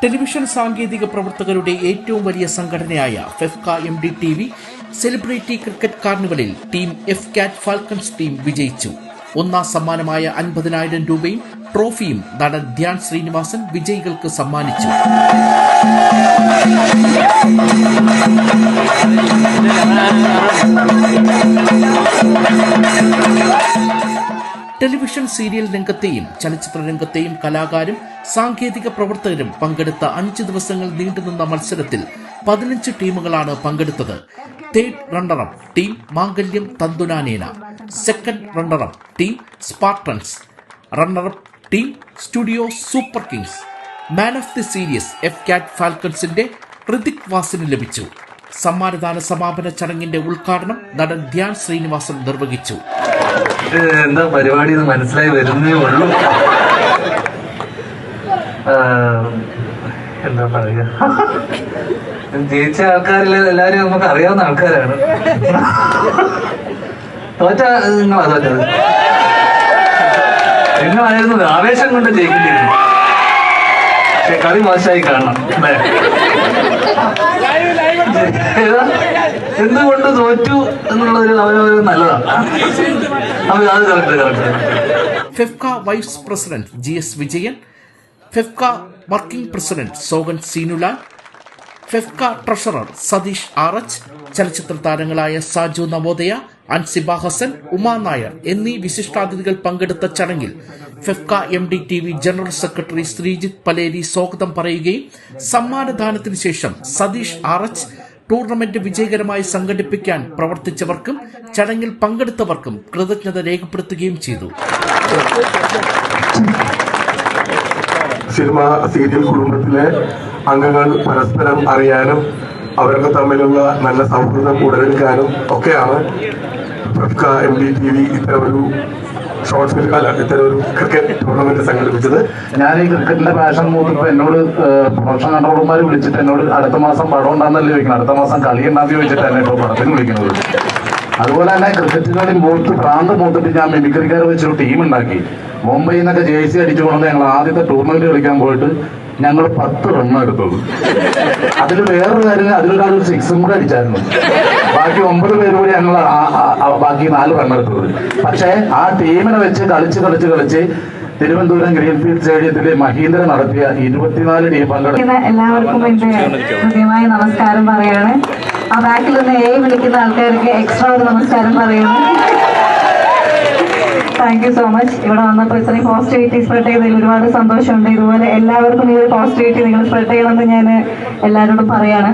Television സാങ്കേതിക പ്രവർത്തകരുടെ ഏറ്റവും വലിയ സംഘടനയായ ഫെഫ്ക MDTV സെലിബ്രിറ്റി ക്രിക്കറ്റ് കാർണിവലിൽ ടീം എഫ്-കാറ്റ് ഫാൽക്കൺസ് ടീം വിജയിച്ചു. ഒന്നാം സമ്മാനമായ 50,000 രൂപയും ട്രോഫിയും നടൻ ധ്യാൻ ശ്രീനിവാസൻ വിജയികൾക്ക് സമ്മാനിച്ചു. ടെലിവിഷൻ സീരിയൽ രംഗത്തെയും ചലച്ചിത്ര രംഗത്തെയും കലാകാരും സാങ്കേതിക പ്രവർത്തകരും പങ്കെടുത്ത 5 ദിവസങ്ങൾ നീണ്ടുനിന്ന മത്സരത്തിൽ 15 ടീമുകളാണ് പങ്കെടുത്തത്. Third runner up team Mangalyam Thanthunanena, second runner up team Spartans, runner up team studio super kings. Man of the series F Cat ഫാൽക്കൺസിന്റെ ഋതിക് വാസിന് ലഭിച്ചു. സമ്മാനദാന സമാപന ചടങ്ങിന്റെ ഉദ്ഘാടനം നടൻ ധ്യാൻ ശ്രീനിവാസൻ നിർവഹിച്ചു. എന്താ പരിപാടി എന്ന് മനസ്സിലായി വരുന്നേ ഉള്ളൂ. എന്താ പറയുക, ജയിച്ച ആൾക്കാരിൽ എല്ലാരും നമുക്ക് അറിയാവുന്ന ആൾക്കാരാണ്. തോറ്റത് നിങ്ങളായിരുന്നു, ആവേശം കൊണ്ട് ജയിക്കേണ്ടിയിരുന്നു. പക്ഷെ കളി മോശമായി കാണണം. എന്തുകൊണ്ട് തോറ്റു എന്നുള്ളൊരു അവരവര് നല്ലതാണ്. അത് correct. FEFKA vice president GS Vijayan, FEFKA working president Sohan Seenulal, FEFKA treasurer Satheesh RH, ചലച്ചിത്ര താരങ്ങളായ സാജു നവോദയ, അൻസിബ ഹസൻ, ഉമാ നായർ എന്നീ വിശിഷ്ടാതിഥികൾ പങ്കെടുത്ത ചടങ്ങിൽ FEFKA MDTV general secretary Sreejith Paleri സ്വാഗതം പറയുകയും സമ്മാനദാനത്തിന് ശേഷം സതീഷ് RH ടൂർണമെന്റ് വിജയകരമായി സംഘടിപ്പിക്കാൻ പ്രവർത്തിച്ചവർക്കും ചടങ്ങിൽ പങ്കെടുത്തവർക്കും കൃതജ്ഞത രേഖപ്പെടുത്തുകയും ചെയ്തു. സിനിമ സീരിയൽ കുടുംബത്തിലെ അംഗങ്ങൾ പരസ്പരം അറിയാനും അവർക്ക് തമ്മിലുള്ള നല്ല സൗഹൃദം ഉടലെടുക്കാനും ഒക്കെയാണ് ഫെഫ്ക MDTV ഇത്തരമൊരു ഷോർട്ട് ഫിലിം ഇത്തരമൊരു ക്രിക്കറ്റ് ടൂർണമെന്റ് സംഘടിപ്പിച്ചത്. ഞാൻ ഈ ക്രിക്കറ്റിന്റെ പാഷൻ മൂത്തിപ്പോ എന്നോട് പ്രൊഫഷണൽ കൺട്രോളർമാർ വിളിച്ചിട്ട് എന്നോട് അടുത്ത മാസം പടം ഉണ്ടാകുന്നല്ലേ ചോദിക്കണം, അടുത്ത മാസം കളി ഉണ്ടാകുന്ന ചോദിച്ചിട്ടാണ് ഇപ്പോൾ പടത്തിന് വിളിക്കുന്നത്. അതുപോലെ തന്നെ ക്രിക്കറ്റിനോട് ഭ്രാന്ത് മൂത്തിട്ട് ഞാൻ മിമിക്രിക്കാർ വെച്ചൊരു ടീം ഉണ്ടാക്കി. മുംബൈയിൽ നിന്നൊക്കെ ജേഴ്സി അടിച്ചു കൊണ്ടുവന്ന് ഞങ്ങൾ ആദ്യത്തെ ടൂർണമെന്റ് കളിക്കാൻ പോയിട്ട് ഞങ്ങൾ 10 റണ്ണ് എടുത്തത്. അതിൽ വേറൊരു കാര്യം, അതിലൊരാൾ 6 കൂടെ അടിച്ചായിരുന്നു. ബാക്കി 9 പേര് കൂടി ഞങ്ങൾ ബാക്കി 4 റണ്ണ് എടുത്തത്. പക്ഷേ ആ ടീമിനെ വെച്ച് കളിച്ച് തിരുവനന്തപുരം ഗ്രീൻഫീൽഡ് സ്റ്റേഡിയത്തിൽ മഹീന്ദ്ര നടത്തിയ 24 ടീം പങ്കെടുക്കുന്ന എല്ലാവർക്കും എന്റെ ഹൃദ്യമായ നമസ്കാരം പറയാണ്. ആ ബാക്കിൽ നിന്ന് വിളിക്കുന്ന ആൾക്കാർക്ക് എക്സ്ട്രാ ഒരു നമസ്കാരം പറയുന്നു. Thank you so much. ഇവിടെ വന്നപ്പോൾ ഇത്രയും പോസിറ്റിവിറ്റി സ്പ്രെഡ് ചെയ്തതിൽ ഒരുപാട് സന്തോഷമുണ്ട്. ഇതുപോലെ എല്ലാവർക്കും ഈ ഒരു പോസിറ്റിവിറ്റി നിങ്ങൾ സ്പ്രെഡ് ചെയ്യണമെന്ന് ഞാൻ എല്ലാവരോടും പറയാണ്.